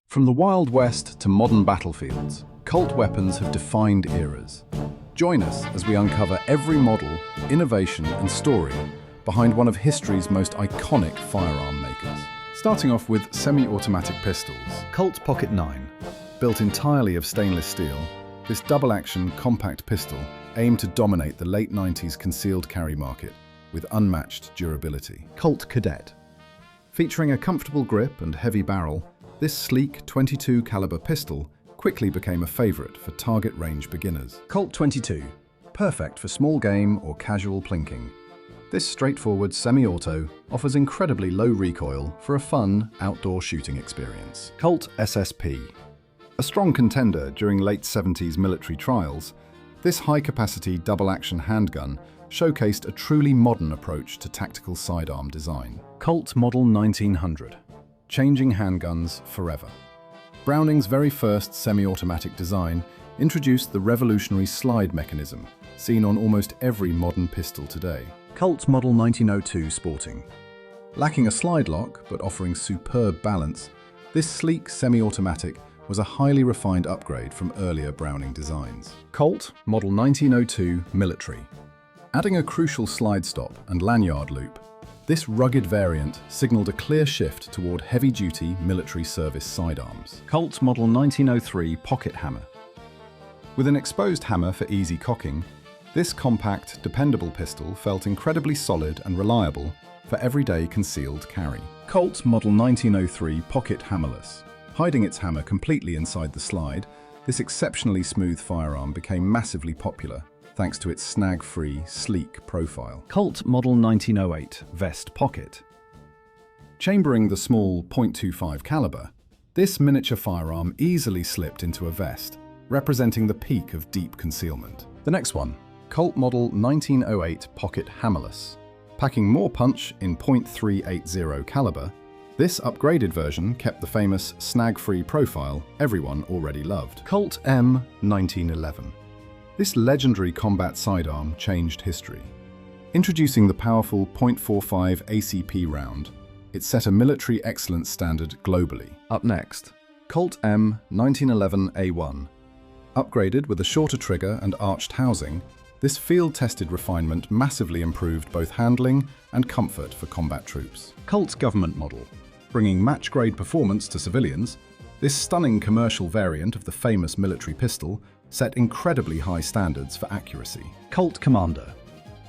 From the Wild West to modern battlefields, Colt weapons have defined eras. Join us as we uncover every model, innovation and story behind one of history's most iconic firearm makers. Starting off with semi-automatic pistols, Colt Pocket 9. Built entirely of stainless steel, this double-action compact pistol aimed to dominate the late 90s concealed carry market with unmatched durability. Colt Cadet. Featuring a comfortable grip and heavy barrel, this sleek 22 caliber pistol quickly became a favorite for target range beginners. Colt 22, perfect for small game or casual plinking. This straightforward semi-auto offers incredibly low recoil for a fun outdoor shooting experience. Colt SSP. A strong contender during late 70s military trials, this high-capacity double-action handgun showcased a truly modern approach to tactical sidearm design. Colt Model 1900. Changing handguns forever. Browning's very first semi-automatic design introduced the revolutionary slide mechanism seen on almost every modern pistol today. Colt Model 1902 Sporting. Lacking a slide lock but offering superb balance, this sleek semi-automatic was a highly refined upgrade from earlier Browning designs. Colt Model 1902 Military. Adding a crucial slide stop and lanyard loop, this rugged variant signaled a clear shift toward heavy-duty military service sidearms. Colt Model 1903 Pocket Hammer. With an exposed hammer for easy cocking, this compact, dependable pistol felt incredibly solid and reliable for everyday concealed carry. Colt Model 1903 Pocket Hammerless. Hiding its hammer completely inside the slide, this exceptionally smooth firearm became massively popular thanks to its snag-free, sleek profile. Colt Model 1908 Vest Pocket. Chambering the small .25 caliber, this miniature firearm easily slipped into a vest, representing the peak of deep concealment. The next one, Colt Model 1908 Pocket Hammerless. Packing more punch in .380 caliber, this upgraded version kept the famous snag-free profile everyone already loved. Colt M 1911. This legendary combat sidearm changed history. Introducing the powerful .45 ACP round, it set a military excellence standard globally. Up next, Colt M 1911 A1. Upgraded with a shorter trigger and arched housing, this field-tested refinement massively improved both handling and comfort for combat troops. Colt Government Model. Bringing match-grade performance to civilians, this stunning commercial variant of the famous military pistol set incredibly high standards for accuracy. Colt Commander.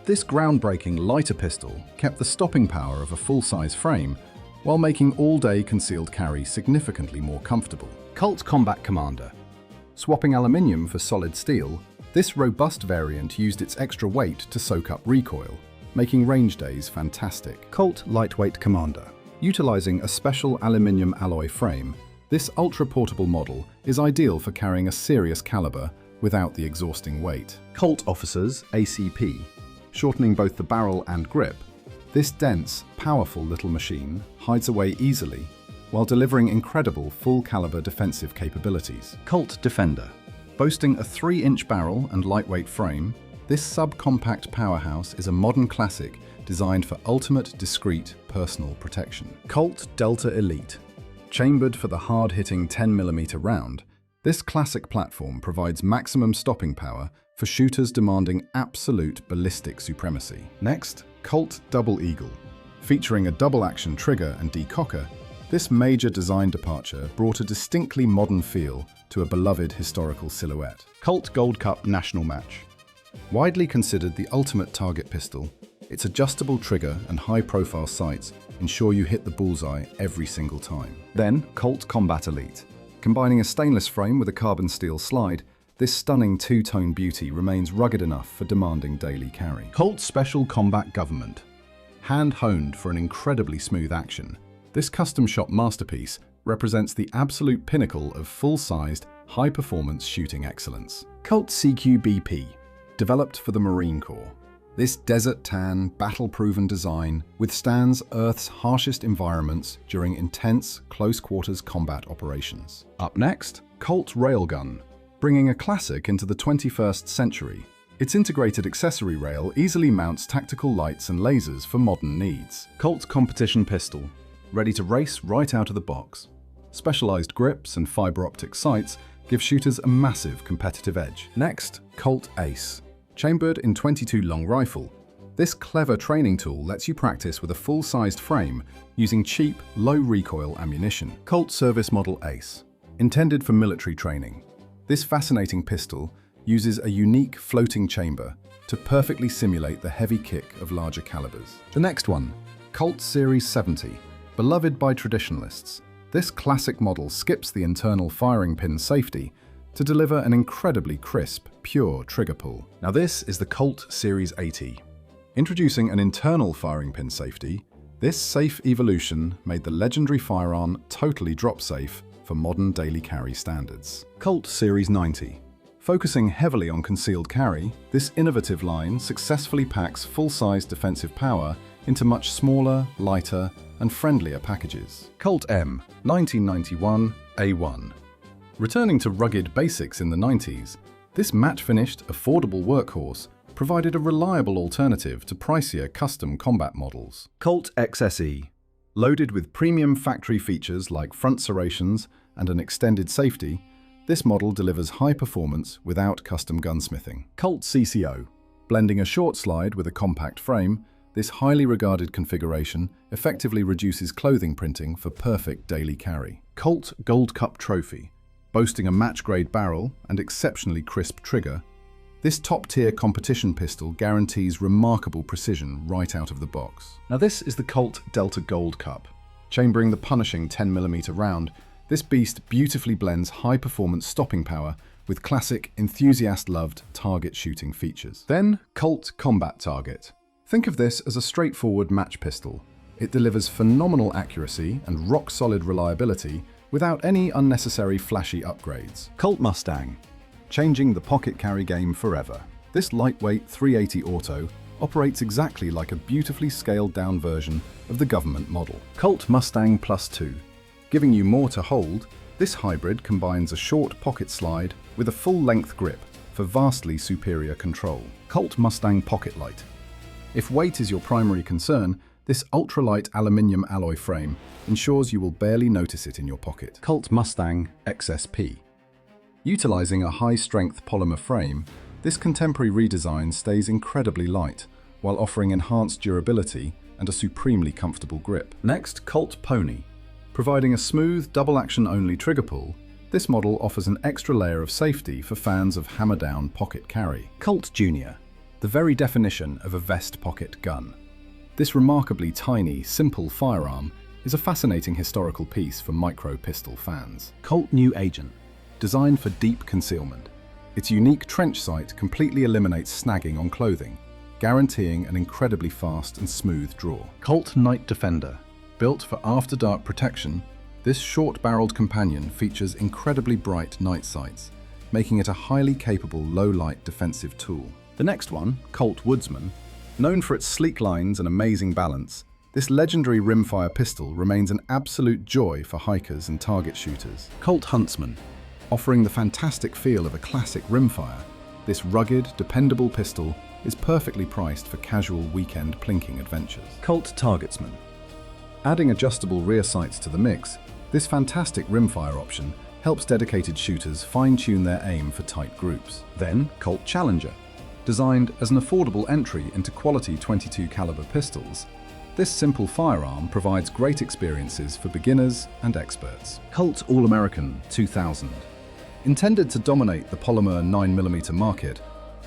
This groundbreaking lighter pistol kept the stopping power of a full-size frame while making all-day concealed carry significantly more comfortable. Colt Combat Commander. Swapping aluminium for solid steel, this robust variant used its extra weight to soak up recoil, making range days fantastic. Colt Lightweight Commander. Utilizing a special aluminium alloy frame, this ultra-portable model is ideal for carrying a serious caliber without the exhausting weight. Colt Officers ACP. Shortening both the barrel and grip, this dense, powerful little machine hides away easily while delivering incredible full-caliber defensive capabilities. Colt Defender. Boasting a 3-inch barrel and lightweight frame, this subcompact powerhouse is a modern classic designed for ultimate, discreet, personal protection. Colt Delta Elite. Chambered for the hard-hitting 10mm round, this classic platform provides maximum stopping power for shooters demanding absolute ballistic supremacy. Next, Colt Double Eagle. Featuring a double-action trigger and decocker, this major design departure brought a distinctly modern feel to a beloved historical silhouette. Colt Gold Cup National Match. Widely considered the ultimate target pistol, its adjustable trigger and high-profile sights ensure you hit the bullseye every single time. Then, Colt Combat Elite. Combining a stainless frame with a carbon steel slide, this stunning two-tone beauty remains rugged enough for demanding daily carry. Colt Special Combat Government. Hand-honed for an incredibly smooth action, this custom-shop masterpiece represents the absolute pinnacle of full-sized, high-performance shooting excellence. Colt CQBP. Developed for the Marine Corps. This desert-tan, battle-proven design withstands Earth's harshest environments during intense, close-quarters combat operations. Up next, Colt Railgun. Bringing a classic into the 21st century, its integrated accessory rail easily mounts tactical lights and lasers for modern needs. Colt Competition Pistol. Ready to race right out of the box. Specialized grips and fiber optic sights give shooters a massive competitive edge. Next, Colt Ace. Chambered in .22 long rifle, this clever training tool lets you practice with a full-sized frame using cheap, low-recoil ammunition. Colt Service Model Ace. Intended for military training, this fascinating pistol uses a unique floating chamber to perfectly simulate the heavy kick of larger calibers. The next one, Colt Series 70. Beloved by traditionalists, this classic model skips the internal firing pin safety to deliver an incredibly crisp, pure trigger pull. Now this is the Colt Series 80. Introducing an internal firing pin safety, this safe evolution made the legendary firearm totally drop-safe for modern daily carry standards. Colt Series 90. Focusing heavily on concealed carry, this innovative line successfully packs full-size defensive power into much smaller, lighter, and friendlier packages. Colt M 1991 A1. Returning to rugged basics in the 90s, this matte-finished, affordable workhorse provided a reliable alternative to pricier custom combat models. Colt XSE. Loaded with premium factory features like front serrations and an extended safety, this model delivers high performance without custom gunsmithing. Colt CCO. Blending a short slide with a compact frame, this highly regarded configuration effectively reduces clothing printing for perfect daily carry. Colt Gold Cup Trophy. Boasting a match-grade barrel and exceptionally crisp trigger, this top-tier competition pistol guarantees remarkable precision right out of the box. Now this is the Colt Delta Gold Cup. Chambering the punishing 10mm round, this beast beautifully blends high-performance stopping power with classic, enthusiast-loved target shooting features. Then, Colt Combat Target. Think of this as a straightforward match pistol. It delivers phenomenal accuracy and rock-solid reliability without any unnecessary flashy upgrades. Colt Mustang. Changing the pocket carry game forever. This lightweight 380 Auto operates exactly like a beautifully scaled-down version of the government model. Colt Mustang Plus 2. Giving you more to hold, this hybrid combines a short pocket slide with a full-length grip for vastly superior control. Colt Mustang Pocket Light. If weight is your primary concern, this ultralight aluminium alloy frame ensures you will barely notice it in your pocket. Colt Mustang XSP. Utilizing a high-strength polymer frame, this contemporary redesign stays incredibly light while offering enhanced durability and a supremely comfortable grip. Next, Colt Pony. Providing a smooth, double-action-only trigger pull, this model offers an extra layer of safety for fans of hammer-down pocket carry. Colt Junior. The very definition of a vest pocket gun. This remarkably tiny, simple firearm is a fascinating historical piece for micro-pistol fans. Colt New Agent. Designed for deep concealment, its unique trench sight completely eliminates snagging on clothing, guaranteeing an incredibly fast and smooth draw. Colt Night Defender. Built for after-dark protection, this short-barreled companion features incredibly bright night sights, making it a highly capable low-light defensive tool. The next one, Colt Woodsman. Known for its sleek lines and amazing balance, this legendary rimfire pistol remains an absolute joy for hikers and target shooters. Colt Huntsman. Offering the fantastic feel of a classic rimfire, this rugged, dependable pistol is perfectly priced for casual weekend plinking adventures. Colt Targetsman. Adding adjustable rear sights to the mix, this fantastic rimfire option helps dedicated shooters fine-tune their aim for tight groups. Then, Colt Challenger. Designed as an affordable entry into quality .22 caliber pistols, this simple firearm provides great experiences for beginners and experts. Colt All-American 2000. Intended to dominate the polymer 9mm market,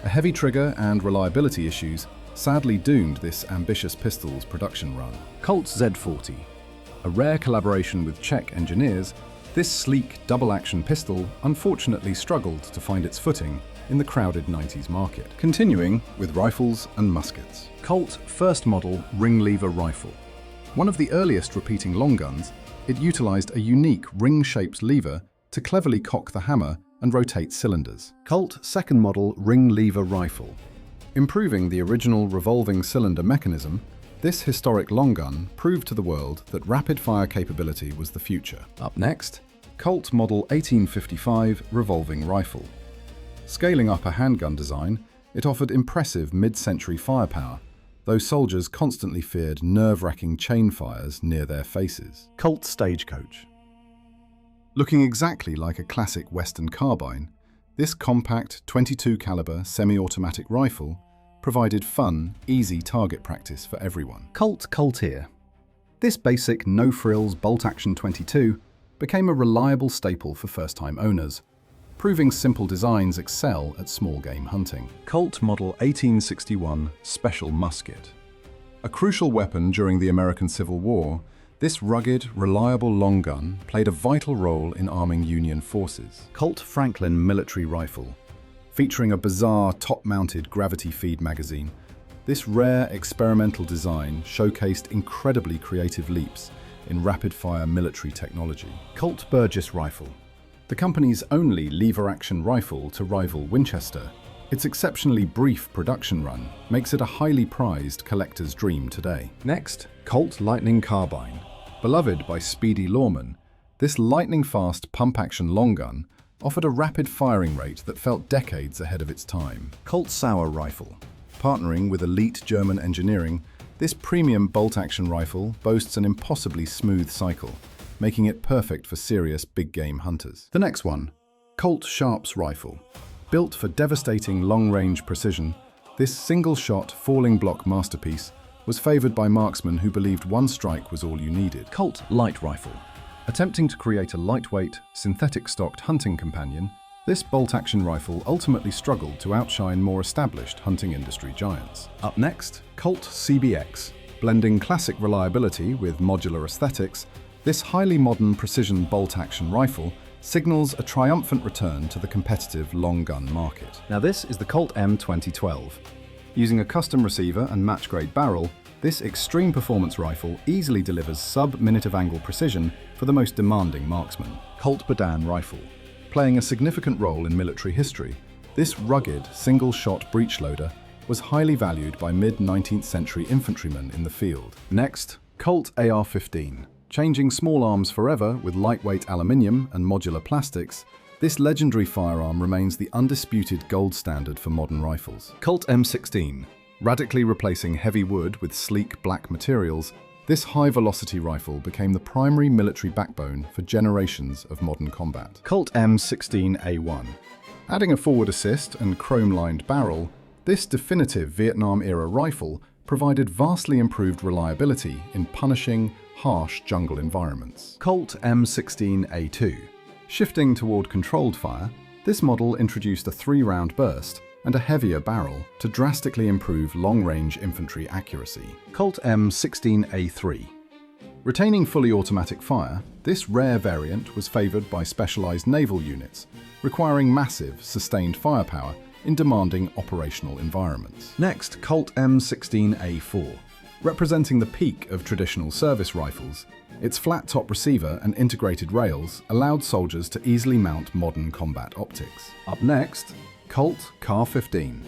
a heavy trigger and reliability issues sadly doomed this ambitious pistol's production run. Colt Z40. A rare collaboration with Czech engineers, this sleek double-action pistol unfortunately struggled to find its footing in the crowded 90s market. Continuing with rifles and muskets. Colt First Model Ring Lever Rifle. One of the earliest repeating long guns, it utilized a unique ring-shaped lever to cleverly cock the hammer and rotate cylinders. Colt Second Model Ring Lever Rifle. Improving the original revolving cylinder mechanism, this historic long gun proved to the world that rapid-fire capability was the future. Up next, Colt Model 1855 Revolving Rifle. Scaling up a handgun design, it offered impressive mid-century firepower, though soldiers constantly feared nerve-wracking chain fires near their faces. Colt Stagecoach. Looking exactly like a classic Western carbine, this compact 22 caliber semi-automatic rifle provided fun, easy target practice for everyone. Colt here. This basic no-frills bolt-action 22 became a reliable staple for first-time owners, proving simple designs excel at small game hunting. Colt Model 1861 Special Musket. A crucial weapon during the American Civil War, this rugged, reliable long gun played a vital role in arming Union forces. Colt Franklin Military Rifle. Featuring a bizarre top-mounted gravity feed magazine, this rare experimental design showcased incredibly creative leaps in rapid-fire military technology. Colt Burgess Rifle. The company's only lever-action rifle to rival Winchester, its exceptionally brief production run makes it a highly prized collector's dream today. Next, Colt Lightning Carbine. Beloved by speedy lawmen, this lightning-fast pump-action long gun offered a rapid firing rate that felt decades ahead of its time. Colt Sauer Rifle. Partnering with elite German engineering, this premium bolt-action rifle boasts an impossibly smooth cycle, making it perfect for serious big-game hunters. The next one, Colt Sharps Rifle. Built for devastating long-range precision, this single-shot falling block masterpiece was favored by marksmen who believed one strike was all you needed. Colt Light Rifle. Attempting to create a lightweight, synthetic-stocked hunting companion, this bolt-action rifle ultimately struggled to outshine more established hunting industry giants. Up next, Colt CBX. Blending classic reliability with modular aesthetics, this highly modern precision bolt-action rifle signals a triumphant return to the competitive long gun market. Now this is the Colt M 2012. Using a custom receiver and match-grade barrel, this extreme performance rifle easily delivers sub-minute of angle precision for the most demanding marksmen. Colt Badan Rifle. Playing a significant role in military history, this rugged, single-shot breech-loader was highly valued by mid-19th century infantrymen in the field. Next, Colt AR-15. Changing small arms forever with lightweight aluminium and modular plastics, this legendary firearm remains the undisputed gold standard for modern rifles. Colt M16. Radically replacing heavy wood with sleek black materials, this high-velocity rifle became the primary military backbone for generations of modern combat. Colt M16A1. Adding a forward assist and chrome-lined barrel, this definitive Vietnam-era rifle provided vastly improved reliability in punishing, harsh jungle environments. Colt M16A2. Shifting toward controlled fire, this model introduced a 3-round burst and a heavier barrel to drastically improve long-range infantry accuracy. Colt M16A3. Retaining fully automatic fire, this rare variant was favored by specialized naval units, requiring massive, sustained firepower in demanding operational environments. Next, Colt M16A4. Representing the peak of traditional service rifles, its flat-top receiver and integrated rails allowed soldiers to easily mount modern combat optics. Up next, Colt Car-15.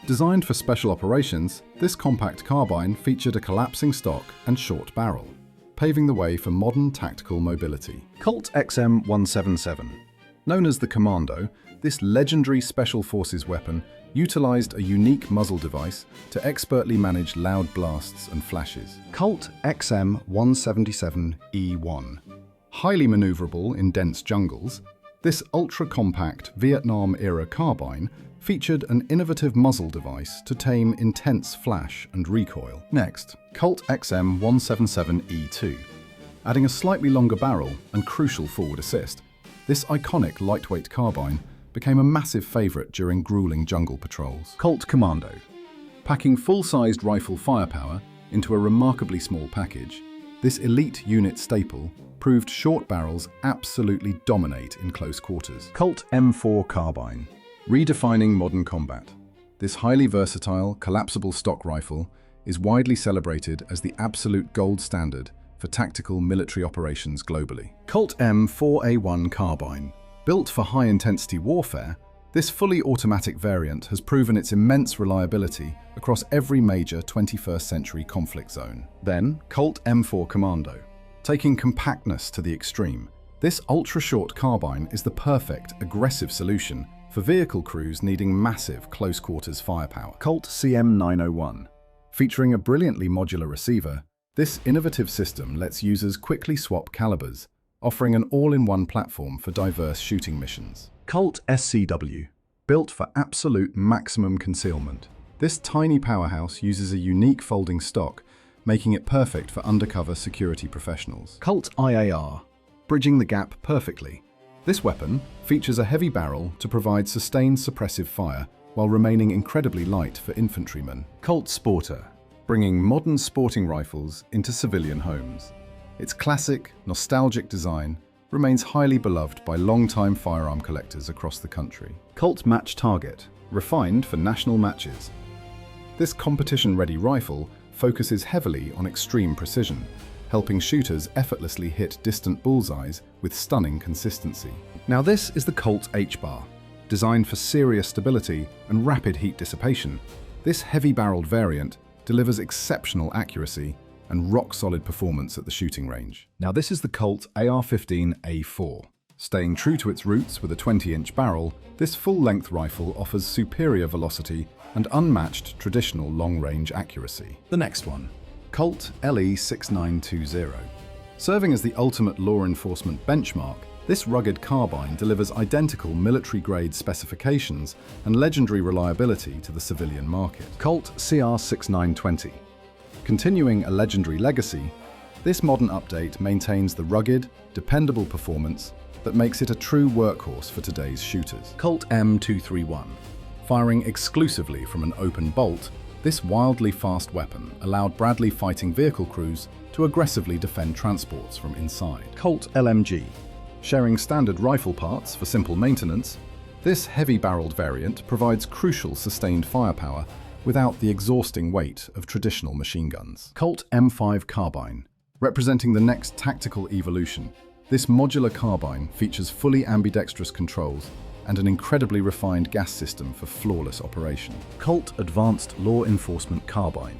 Designed for special operations, this compact carbine featured a collapsing stock and short barrel, paving the way for modern tactical mobility. Colt XM177. Known as the Commando, this legendary Special Forces weapon utilized a unique muzzle device to expertly manage loud blasts and flashes. Colt XM177E1. Highly maneuverable in dense jungles, this ultra-compact Vietnam-era carbine featured an innovative muzzle device to tame intense flash and recoil. Next, Colt XM177E2. Adding a slightly longer barrel and crucial forward assist, this iconic lightweight carbine became a massive favorite during grueling jungle patrols. Colt Commando. Packing full-sized rifle firepower into a remarkably small package, this elite unit staple proved short barrels absolutely dominate in close quarters. Colt M4 Carbine. Redefining modern combat. This highly versatile, collapsible stock rifle is widely celebrated as the absolute gold standard for tactical military operations globally. Colt M4A1 Carbine. Built for high-intensity warfare, this fully automatic variant has proven its immense reliability across every major 21st century conflict zone. Then, Colt M4 Commando. Taking compactness to the extreme, this ultra-short carbine is the perfect, aggressive solution for vehicle crews needing massive close-quarters firepower. Colt CM901. Featuring a brilliantly modular receiver, this innovative system lets users quickly swap calibers, offering an all-in-one platform for diverse shooting missions. Colt SCW, built for absolute maximum concealment. This tiny powerhouse uses a unique folding stock, making it perfect for undercover security professionals. Colt IAR, bridging the gap perfectly. This weapon features a heavy barrel to provide sustained suppressive fire while remaining incredibly light for infantrymen. Colt Sporter, bringing modern sporting rifles into civilian homes. Its classic, nostalgic design remains highly beloved by long-time firearm collectors across the country. Colt Match Target, refined for national matches. This competition-ready rifle focuses heavily on extreme precision, helping shooters effortlessly hit distant bullseyes with stunning consistency. Now this is the Colt H-Bar. Designed for serious stability and rapid heat dissipation, this heavy-barreled variant delivers exceptional accuracy and rock-solid performance at the shooting range. Now this is the Colt AR-15A4. Staying true to its roots with a 20-inch barrel, this full-length rifle offers superior velocity and unmatched traditional long-range accuracy. The next one, Colt LE6920. Serving as the ultimate law enforcement benchmark, this rugged carbine delivers identical military-grade specifications and legendary reliability to the civilian market. Colt CR6920. Continuing a legendary legacy, this modern update maintains the rugged, dependable performance that makes it a true workhorse for today's shooters. Colt M231. Firing exclusively from an open bolt, this wildly fast weapon allowed Bradley fighting vehicle crews to aggressively defend transports from inside. Colt LMG. Sharing standard rifle parts for simple maintenance, this heavy-barreled variant provides crucial sustained firepower without the exhausting weight of traditional machine guns. Colt M5 Carbine. Representing the next tactical evolution, this modular carbine features fully ambidextrous controls and an incredibly refined gas system for flawless operation. Colt Advanced Law Enforcement Carbine.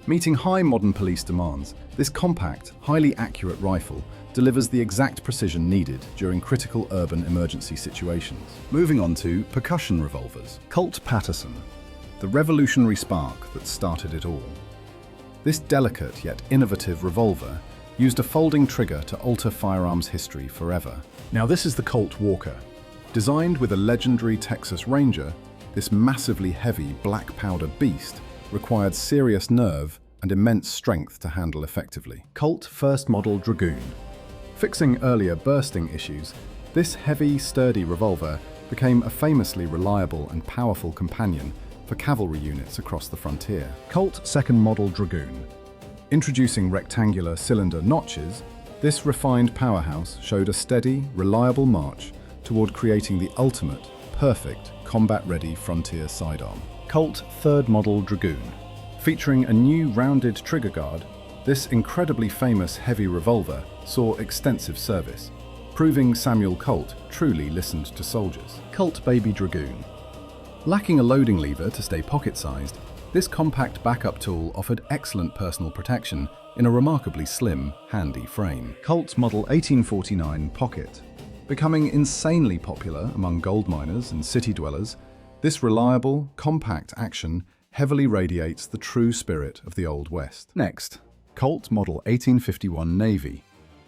Meeting high modern police demands, this compact, highly accurate rifle delivers the exact precision needed during critical urban emergency situations. Moving on to Percussion Revolvers. Colt Patterson, the revolutionary spark that started it all. This delicate yet innovative revolver used a folding trigger to alter firearms history forever. Now this is the Colt Walker. Designed with a legendary Texas Ranger, this massively heavy black powder beast required serious nerve and immense strength to handle effectively. Colt First Model Dragoon. Fixing earlier bursting issues, this heavy, sturdy revolver became a famously reliable and powerful companion for cavalry units across the frontier. Colt Second Model Dragoon. Introducing rectangular cylinder notches, this refined powerhouse showed a steady, reliable march toward creating the ultimate, perfect, combat-ready frontier sidearm. Colt Third Model Dragoon. Featuring a new rounded trigger guard, this incredibly famous heavy revolver saw extensive service, proving Samuel Colt truly listened to soldiers. Colt Baby Dragoon. Lacking a loading lever to stay pocket-sized, this compact backup tool offered excellent personal protection in a remarkably slim, handy frame. Colt Model 1849 Pocket. Becoming insanely popular among gold miners and city dwellers, this reliable, compact action heavily radiates the true spirit of the Old West. Next, Colt Model 1851 Navy.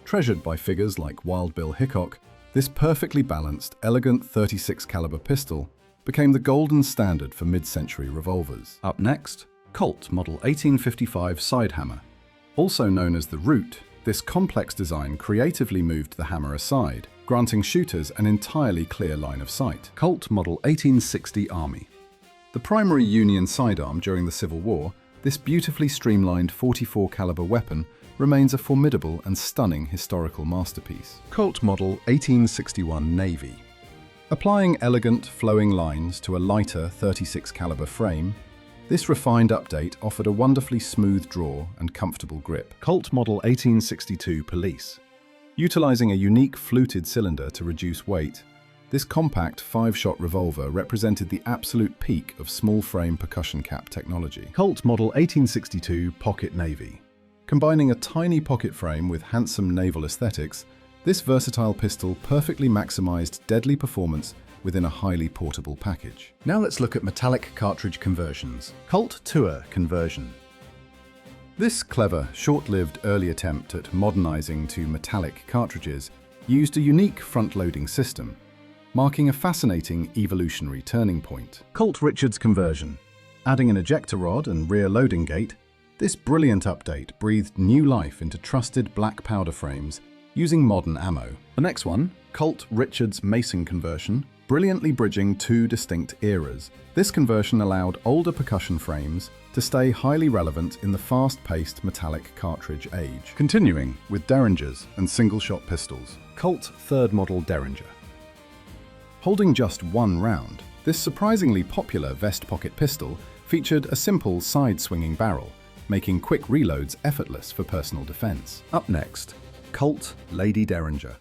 Treasured by figures like Wild Bill Hickok, this perfectly balanced, elegant 36 caliber pistol became the golden standard for mid-century revolvers. Up next, Colt Model 1855 Sidehammer. Also known as the Root, this complex design creatively moved the hammer aside, granting shooters an entirely clear line of sight. Colt Model 1860 Army. The primary Union sidearm during the Civil War, this beautifully streamlined 44 caliber weapon remains a formidable and stunning historical masterpiece. Colt Model 1861 Navy. Applying elegant, flowing lines to a lighter 36 caliber frame, this refined update offered a wonderfully smooth draw and comfortable grip. Colt Model 1862 Police. Utilizing a unique fluted cylinder to reduce weight, this compact 5-shot revolver represented the absolute peak of small-frame percussion cap technology. Colt Model 1862 Pocket Navy. Combining a tiny pocket frame with handsome naval aesthetics, this versatile pistol perfectly maximized deadly performance within a highly portable package. Now let's look at metallic cartridge conversions. Colt Tour Conversion. This clever, short-lived early attempt at modernizing to metallic cartridges used a unique front-loading system, marking a fascinating evolutionary turning point. Colt Richards conversion. Adding an ejector rod and rear loading gate, this brilliant update breathed new life into trusted black powder frames using modern ammo. The next one, Colt Richards Mason conversion, brilliantly bridging two distinct eras. This conversion allowed older percussion frames to stay highly relevant in the fast-paced metallic cartridge age. Continuing with Derringers and single-shot pistols, Colt third model Derringer. Holding just one round, this surprisingly popular vest pocket pistol featured a simple side-swinging barrel, making quick reloads effortless for personal defense. Up next, Colt Lady Derringer.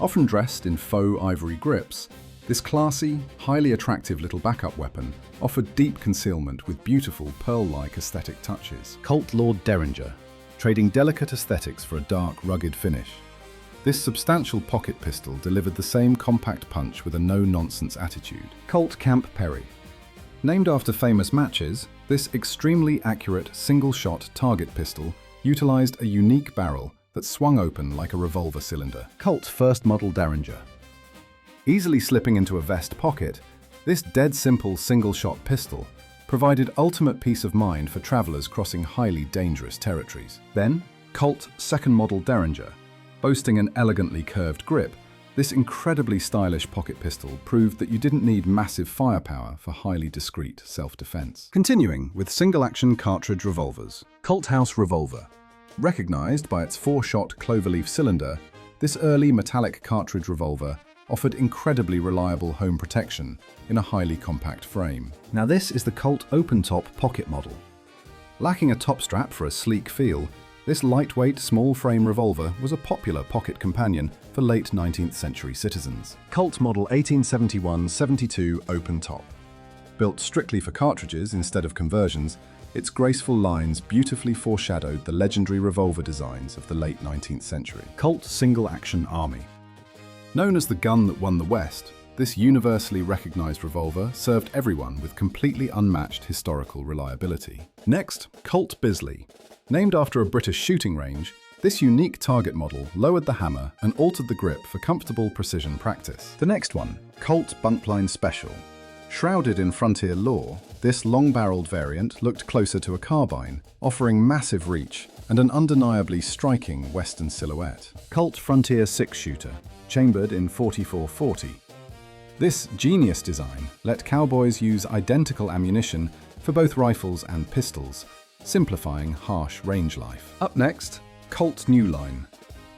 Often dressed in faux ivory grips, this classy, highly attractive little backup weapon offered deep concealment with beautiful pearl-like aesthetic touches. Colt Lord Derringer, trading delicate aesthetics for a dark, rugged finish. This substantial pocket pistol delivered the same compact punch with a no-nonsense attitude. Colt Camp Perry. Named after famous matches, this extremely accurate single-shot target pistol utilized a unique barrel that swung open like a revolver cylinder. Colt first model Derringer. Easily slipping into a vest pocket, this dead-simple single-shot pistol provided ultimate peace of mind for travelers crossing highly dangerous territories. Then, Colt second model Derringer. Boasting an elegantly curved grip, this incredibly stylish pocket pistol proved that you didn't need massive firepower for highly discreet self-defense. Continuing with single-action cartridge revolvers. Colt House Revolver. Recognized by its 4-shot cloverleaf cylinder, this early metallic cartridge revolver offered incredibly reliable home protection in a highly compact frame. Now this is the Colt open-top pocket model. Lacking a top strap for a sleek feel, this lightweight, small-frame revolver was a popular pocket companion for late 19th century citizens. Colt Model 1871-72 open top. Built strictly for cartridges instead of conversions, its graceful lines beautifully foreshadowed the legendary revolver designs of the late 19th century. Colt Single-Action Army. Known as the gun that won the West, this universally recognized revolver served everyone with completely unmatched historical reliability. Next, Colt Bisley. Named after a British shooting range, this unique target model lowered the hammer and altered the grip for comfortable precision practice. The next one, Colt Buntline Special. Shrouded in frontier lore, this long-barreled variant looked closer to a carbine, offering massive reach and an undeniably striking Western silhouette. Colt Frontier 6-shooter, chambered in 44-40. This genius design let cowboys use identical ammunition for both rifles and pistols, simplifying harsh range life. Up next, Colt New Line.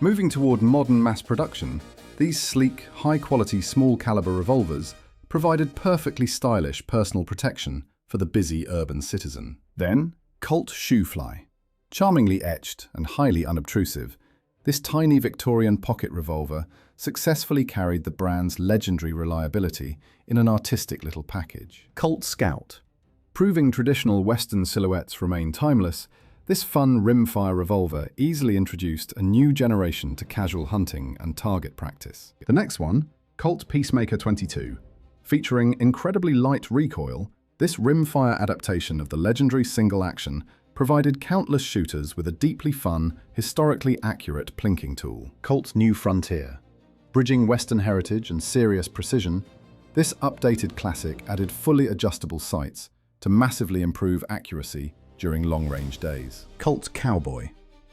Moving toward modern mass production, these sleek, high-quality small-caliber revolvers provided perfectly stylish personal protection for the busy urban citizen. Then, Colt Shoofly. Charmingly etched and highly unobtrusive, this tiny Victorian pocket revolver successfully carried the brand's legendary reliability in an artistic little package. Colt Scout. Proving traditional Western silhouettes remain timeless, this fun rimfire revolver easily introduced a new generation to casual hunting and target practice. The next one, Colt Peacemaker 22. Featuring incredibly light recoil, this rimfire adaptation of the legendary single-action provided countless shooters with a deeply fun, historically accurate plinking tool. Colt New Frontier. Bridging Western heritage and serious precision, this updated classic added fully adjustable sights to massively improve accuracy during long-range days. Colt Cowboy.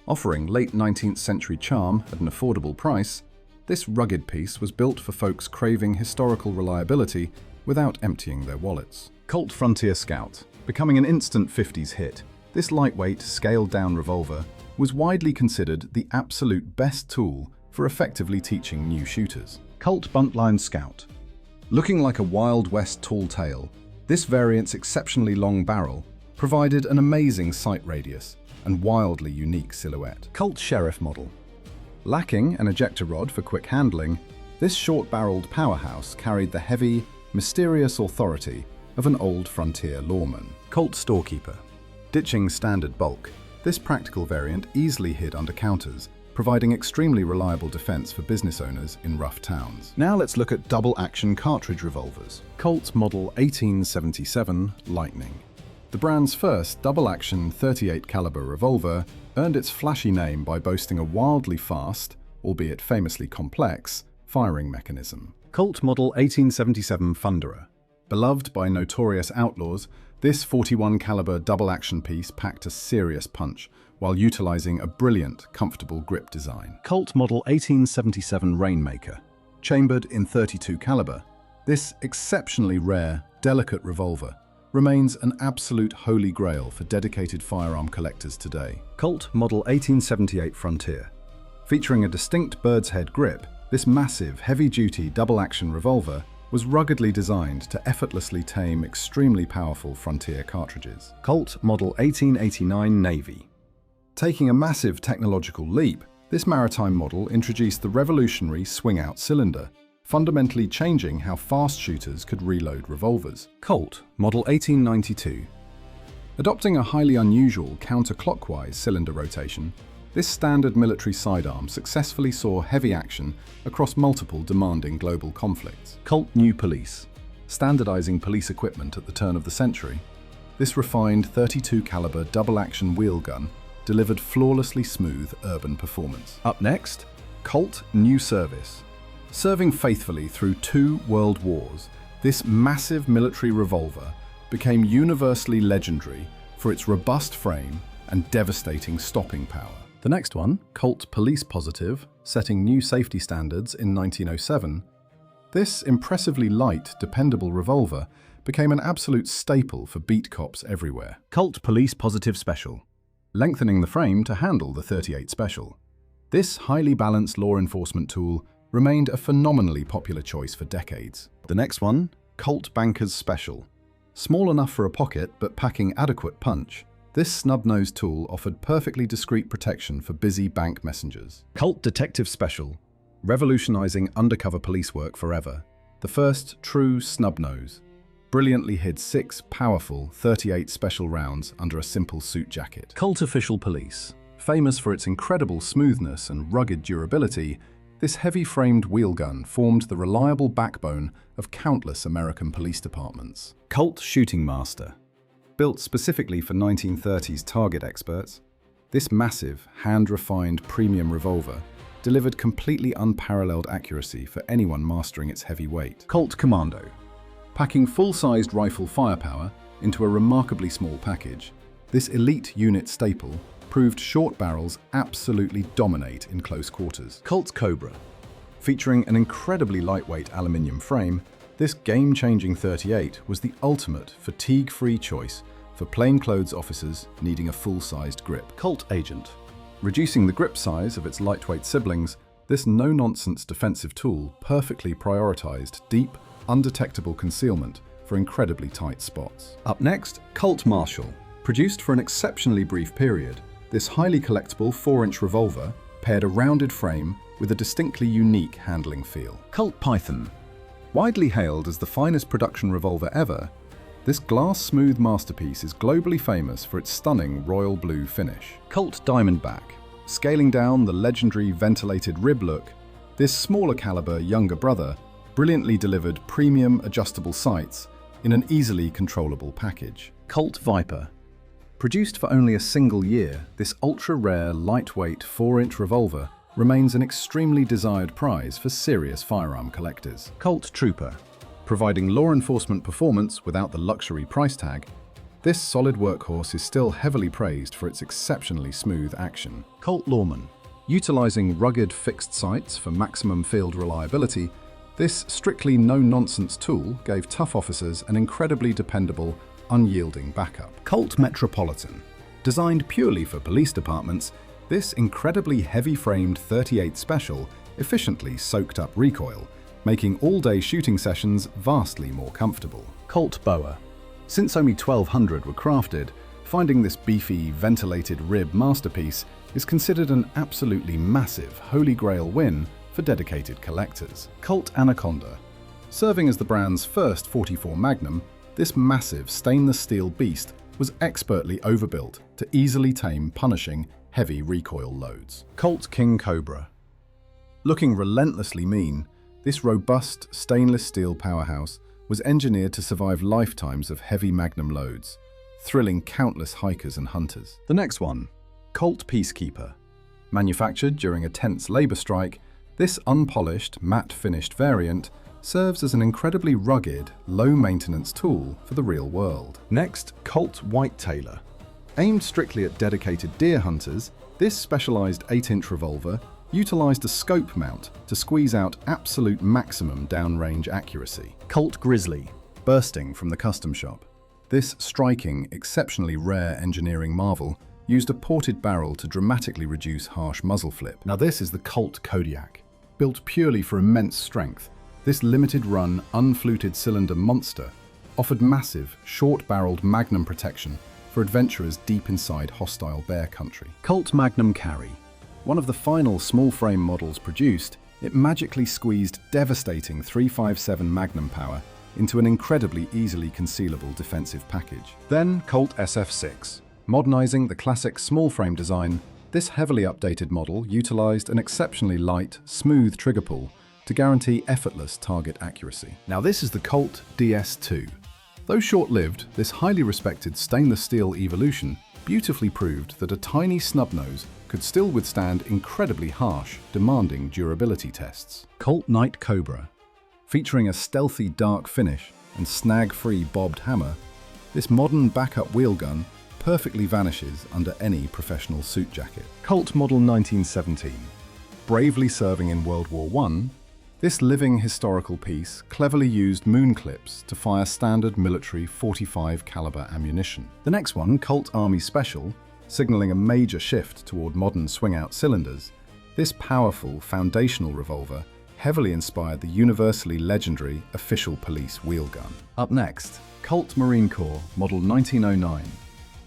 Offering late 19th century charm at an affordable price, this rugged piece was built for folks craving historical reliability without emptying their wallets. Colt Frontier Scout. Becoming an instant 50s hit, this lightweight, scaled-down revolver was widely considered the absolute best tool for effectively teaching new shooters. Colt Buntline Scout. Looking like a Wild West tall tale, this variant's exceptionally long barrel provided an amazing sight radius and wildly unique silhouette. Colt Sheriff model. Lacking an ejector rod for quick handling, this short-barreled powerhouse carried the heavy, mysterious authority of an old frontier lawman. Colt Storekeeper. Ditching standard bulk, this practical variant easily hid under counters, providing extremely reliable defense for business owners in rough towns. Now let's look at double-action cartridge revolvers. Colt Model 1877 Lightning. The brand's first double-action .38 caliber revolver earned its flashy name by boasting a wildly fast, albeit famously complex, firing mechanism. Colt Model 1877 Thunderer. Beloved by notorious outlaws, this .41 caliber double-action piece packed a serious punch while utilizing a brilliant, comfortable grip design. Colt Model 1877 Rainmaker. Chambered in .32 caliber, this exceptionally rare, delicate revolver remains an absolute holy grail for dedicated firearm collectors today. Colt Model 1878 Frontier. Featuring a distinct bird's head grip, this massive, heavy-duty double-action revolver was ruggedly designed to effortlessly tame extremely powerful Frontier cartridges. Colt Model 1889 Navy. Taking a massive technological leap, this maritime model introduced the revolutionary swing-out cylinder, fundamentally changing how fast shooters could reload revolvers. Colt Model 1892. Adopting a highly unusual counterclockwise cylinder rotation, this standard military sidearm successfully saw heavy action across multiple demanding global conflicts. Colt New Police. Standardizing police equipment at the turn of the century, this refined .32 caliber double-action wheel gun delivered flawlessly smooth urban performance. Up next, Colt New Service. Serving faithfully through 2 world wars, this massive military revolver became universally legendary for its robust frame and devastating stopping power. The next one, Colt Police Positive, setting new safety standards in 1907, this impressively light, dependable revolver became an absolute staple for beat cops everywhere. Colt Police Positive Special. Lengthening the frame to handle the .38 Special. This highly balanced law enforcement tool remained a phenomenally popular choice for decades. The next one, Colt Bankers Special. Small enough for a pocket but packing adequate punch, this snub-nosed tool offered perfectly discreet protection for busy bank messengers. Colt Detective Special. Revolutionizing undercover police work forever. The first true snub-nose. Brilliantly hid 6 powerful .38 Special rounds under a simple suit jacket. Colt Official Police. Famous for its incredible smoothness and rugged durability, this heavy-framed wheel gun formed the reliable backbone of countless American police departments. Colt Shooting Master. Built specifically for 1930s target experts, this massive, hand-refined premium revolver delivered completely unparalleled accuracy for anyone mastering its heavy weight. Colt Commando. Packing full-sized rifle firepower into a remarkably small package, this elite unit staple proved short barrels absolutely dominate in close quarters. Colt Cobra. Featuring an incredibly lightweight aluminium frame, this game-changing .38 was the ultimate fatigue-free choice for plainclothes officers needing a full-sized grip. Colt Agent. Reducing the grip size of its lightweight siblings, this no-nonsense defensive tool perfectly prioritized deep, undetectable concealment for incredibly tight spots. Up next, Colt Marshall. Produced for an exceptionally brief period, this highly collectible 4-inch revolver paired a rounded frame with a distinctly unique handling feel. Colt Python. Widely hailed as the finest production revolver ever, this glass-smooth masterpiece is globally famous for its stunning royal blue finish. Colt Diamondback. Scaling down the legendary ventilated rib look, this smaller caliber younger brother brilliantly delivered premium adjustable sights in an easily controllable package. Colt Viper. Produced for only a single year, this ultra-rare, lightweight 4-inch revolver remains an extremely desired prize for serious firearm collectors. Colt Trooper. Providing law enforcement performance without the luxury price tag, this solid workhorse is still heavily praised for its exceptionally smooth action. Colt Lawman. Utilizing rugged fixed sights for maximum field reliability, this strictly no-nonsense tool gave tough officers an incredibly dependable, unyielding backup. Colt Metropolitan. Designed purely for police departments, this incredibly heavy-framed .38 Special efficiently soaked up recoil, making all-day shooting sessions vastly more comfortable. Colt Boa. Since only 1,200 were crafted, finding this beefy, ventilated rib masterpiece is considered an absolutely massive Holy Grail win for dedicated collectors. Colt Anaconda. Serving as the brand's first .44 Magnum, this massive stainless steel beast was expertly overbuilt to easily tame punishing, heavy recoil loads. Colt King Cobra. Looking relentlessly mean, this robust stainless steel powerhouse was engineered to survive lifetimes of heavy magnum loads, thrilling countless hikers and hunters. The next one, Colt Peacekeeper. Manufactured during a tense labor strike, this unpolished, matte-finished variant serves as an incredibly rugged, low-maintenance tool for the real world. Next, Colt Whitetailer. Aimed strictly at dedicated deer hunters, this specialized 8-inch revolver utilized a scope mount to squeeze out absolute maximum downrange accuracy. Colt Grizzly, bursting from the custom shop. This striking, exceptionally rare engineering marvel used a ported barrel to dramatically reduce harsh muzzle flip. Now this is the Colt Kodiak. Built purely for immense strength, this limited-run, unfluted cylinder monster offered massive, short-barreled magnum protection for adventurers deep inside hostile bear country. Colt Magnum Carry. One of the final small-frame models produced, it magically squeezed devastating .357 Magnum power into an incredibly easily concealable defensive package. Then Colt SF6. Modernizing the classic small-frame design, this heavily updated model utilized an exceptionally light, smooth trigger pull to guarantee effortless target accuracy. Now this is the Colt DS2. Though short-lived, this highly respected stainless steel evolution beautifully proved that a tiny snub nose could still withstand incredibly harsh, demanding durability tests. Colt Night Cobra. Featuring a stealthy dark finish and snag-free bobbed hammer, this modern backup wheel gun perfectly vanishes under any professional suit jacket. Colt Model 1917. Bravely serving in World War I, this living historical piece cleverly used moon clips to fire standard military .45 caliber ammunition. The next one, Colt Army Special, signaling a major shift toward modern swing-out cylinders, this powerful foundational revolver heavily inspired the universally legendary official police wheel gun. Up next, Colt Marine Corps Model 1909.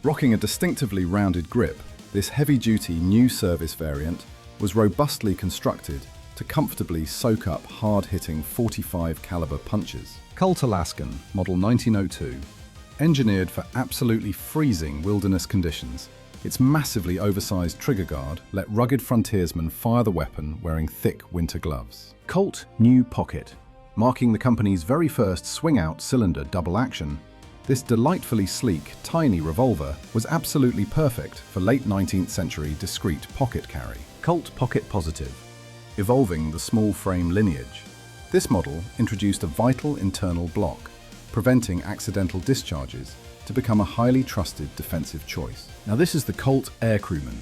Rocking a distinctively rounded grip, this heavy-duty new service variant was robustly constructed to comfortably soak up hard-hitting .45 caliber punches. Colt Alaskan Model 1902. Engineered for absolutely freezing wilderness conditions, its massively oversized trigger guard let rugged frontiersmen fire the weapon wearing thick winter gloves. Colt New Pocket. Marking the company's very first swing-out cylinder double action, this delightfully sleek, tiny revolver was absolutely perfect for late 19th century discreet pocket carry. Colt Pocket Positive. Evolving the small frame lineage, this model introduced a vital internal block, preventing accidental discharges to become a highly trusted defensive choice. Now this is the Colt Aircrewman.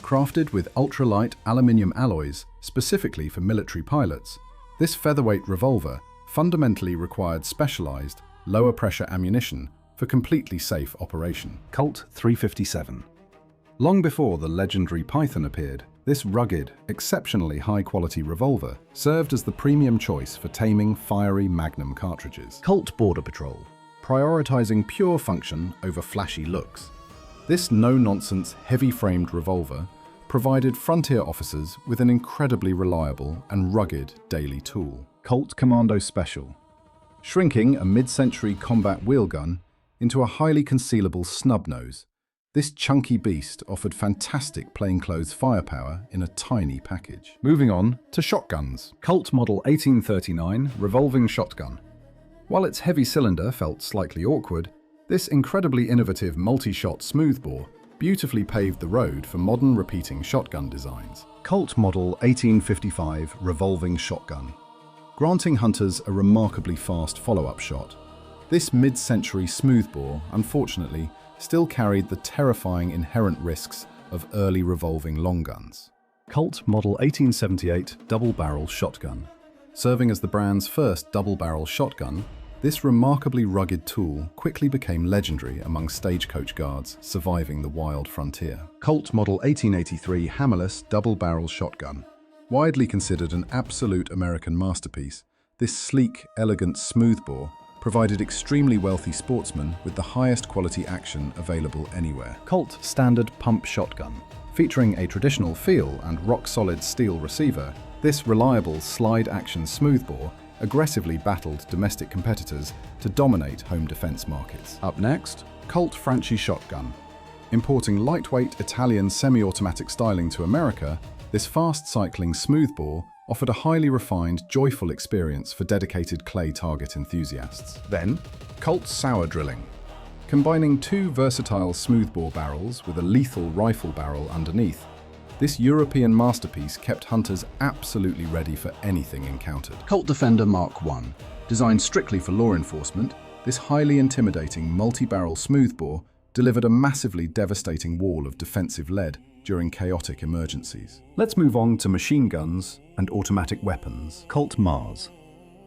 Crafted with ultralight aluminium alloys specifically for military pilots, this featherweight revolver fundamentally required specialized, lower pressure ammunition for completely safe operation. Colt 357. Long before the legendary Python appeared, this rugged, exceptionally high-quality revolver served as the premium choice for taming fiery Magnum cartridges. Colt Border Patrol. Prioritizing pure function over flashy looks, this no-nonsense, heavy-framed revolver provided frontier officers with an incredibly reliable and rugged daily tool. Colt Commando Special. Shrinking a mid-century combat wheel gun into a highly concealable snub nose, this chunky beast offered fantastic plainclothes firepower in a tiny package. Moving on to shotguns. Colt Model 1839 Revolving Shotgun. While its heavy cylinder felt slightly awkward, this incredibly innovative multi-shot smoothbore beautifully paved the road for modern repeating shotgun designs. Colt Model 1855 Revolving Shotgun. Granting hunters a remarkably fast follow-up shot, this mid-century smoothbore, unfortunately, still carried the terrifying inherent risks of early revolving long guns. Colt Model 1878 Double-Barrel Shotgun. Serving as the brand's first double-barrel shotgun, this remarkably rugged tool quickly became legendary among stagecoach guards surviving the wild frontier. Colt Model 1883 Hammerless Double-Barrel Shotgun. Widely considered an absolute American masterpiece, this sleek, elegant smoothbore provided extremely wealthy sportsmen with the highest quality action available anywhere. Colt Standard Pump Shotgun. Featuring a traditional feel and rock-solid steel receiver, this reliable slide-action smoothbore aggressively battled domestic competitors to dominate home defense markets. Up next, Colt Franchi Shotgun. Importing lightweight Italian semi-automatic styling to America, this fast-cycling smoothbore offered a highly refined, joyful experience for dedicated clay target enthusiasts. Then, Colt Sour Drilling. Combining two versatile smoothbore barrels with a lethal rifle barrel underneath, This European masterpiece kept hunters absolutely ready for anything encountered. Colt Defender Mark I. Designed strictly for law enforcement, this highly intimidating multi-barrel smoothbore delivered a massively devastating wall of defensive lead during chaotic emergencies. Let's move on to machine guns and automatic weapons. Colt Mars.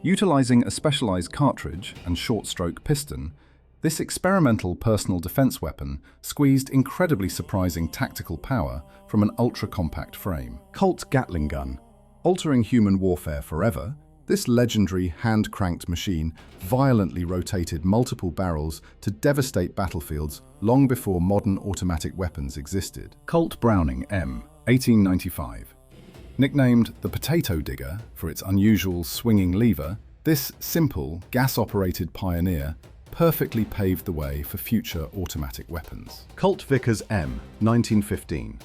Utilizing a specialized cartridge and short-stroke piston, this experimental personal defense weapon squeezed incredibly surprising tactical power from an ultra-compact frame. Colt Gatling Gun. Altering human warfare forever, this legendary hand-cranked machine violently rotated multiple barrels to devastate battlefields long before modern automatic weapons existed. Colt Browning M, 1895. Nicknamed the Potato Digger for its unusual swinging lever, this simple, gas-operated pioneer perfectly paved the way for future automatic weapons. Colt Vickers M, 1915.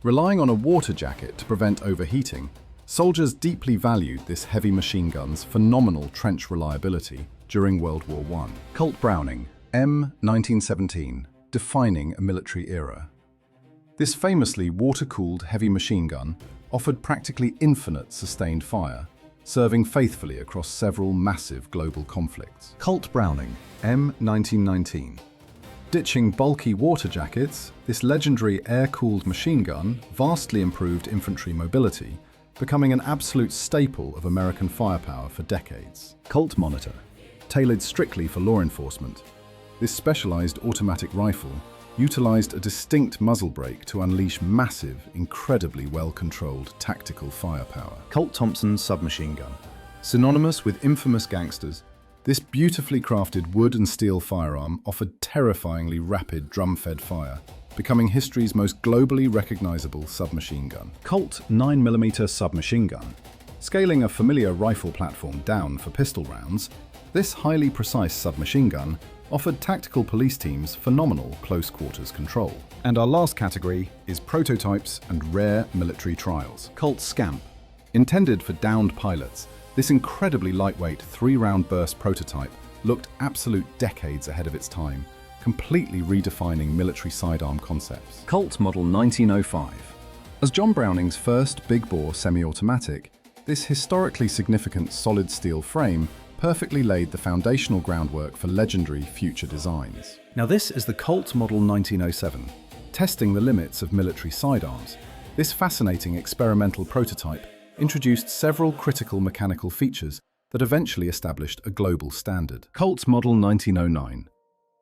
Relying on a water jacket to prevent overheating, soldiers deeply valued this heavy machine gun's phenomenal trench reliability during World War I. Colt Browning M, 1917, defining a military era. This famously water-cooled heavy machine gun offered practically infinite sustained fire, serving faithfully across several massive global conflicts. Colt Browning M, 1919. Ditching bulky water jackets, this legendary air-cooled machine gun vastly improved infantry mobility, becoming an absolute staple of American firepower for decades. Colt Monitor. Tailored strictly for law enforcement, this specialized automatic rifle utilized a distinct muzzle brake to unleash massive, incredibly well-controlled tactical firepower. Colt Thompson Submachine Gun. Synonymous with infamous gangsters, this beautifully crafted wood and steel firearm offered terrifyingly rapid drum-fed fire, becoming history's most globally recognizable submachine gun. Colt 9mm Submachine Gun. Scaling a familiar rifle platform down for pistol rounds, this highly precise submachine gun offered tactical police teams phenomenal close-quarters control. And our last category is prototypes and rare military trials. Colt Scamp. Intended for downed pilots, this incredibly lightweight 3-round burst prototype looked absolute decades ahead of its time, completely redefining military sidearm concepts. Colt Model 1905. As John Browning's first big-bore semi-automatic, this historically significant solid steel frame perfectly laid the foundational groundwork for legendary future designs. Now this is the Colt Model 1907, testing the limits of military sidearms. This fascinating experimental prototype introduced several critical mechanical features that eventually established a global standard. Colt Model 1909.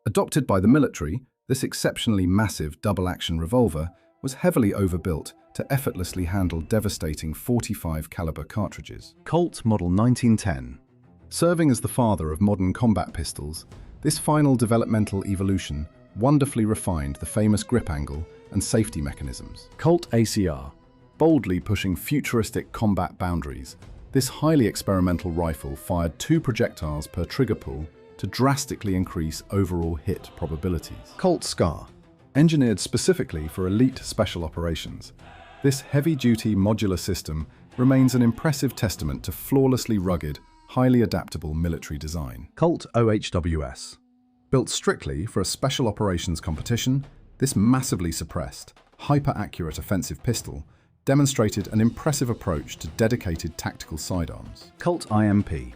Adopted by the military, this exceptionally massive double-action revolver was heavily overbuilt to effortlessly handle devastating .45 caliber cartridges. Colt Model 1910. Serving as the father of modern combat pistols, this final developmental evolution wonderfully refined the famous grip angle and safety mechanisms. Colt ACR. Boldly pushing futuristic combat boundaries, this highly experimental rifle fired 2 projectiles per trigger pull to drastically increase overall hit probabilities. Colt SCAR. Engineered specifically for elite special operations, this heavy-duty modular system remains an impressive testament to flawlessly rugged, highly adaptable military design. Colt OHWS. Built strictly for a special operations competition, this massively suppressed, hyper-accurate offensive pistol demonstrated an impressive approach to dedicated tactical sidearms. Colt IMP.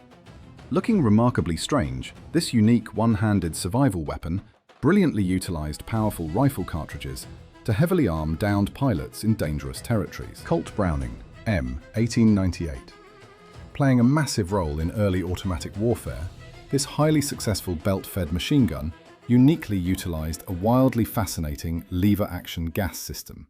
Looking remarkably strange, this unique one-handed survival weapon brilliantly utilized powerful rifle cartridges to heavily arm downed pilots in dangerous territories. Colt Browning M, 1898. Playing a massive role in early automatic warfare, this highly successful belt-fed machine gun uniquely utilized a wildly fascinating lever-action gas system.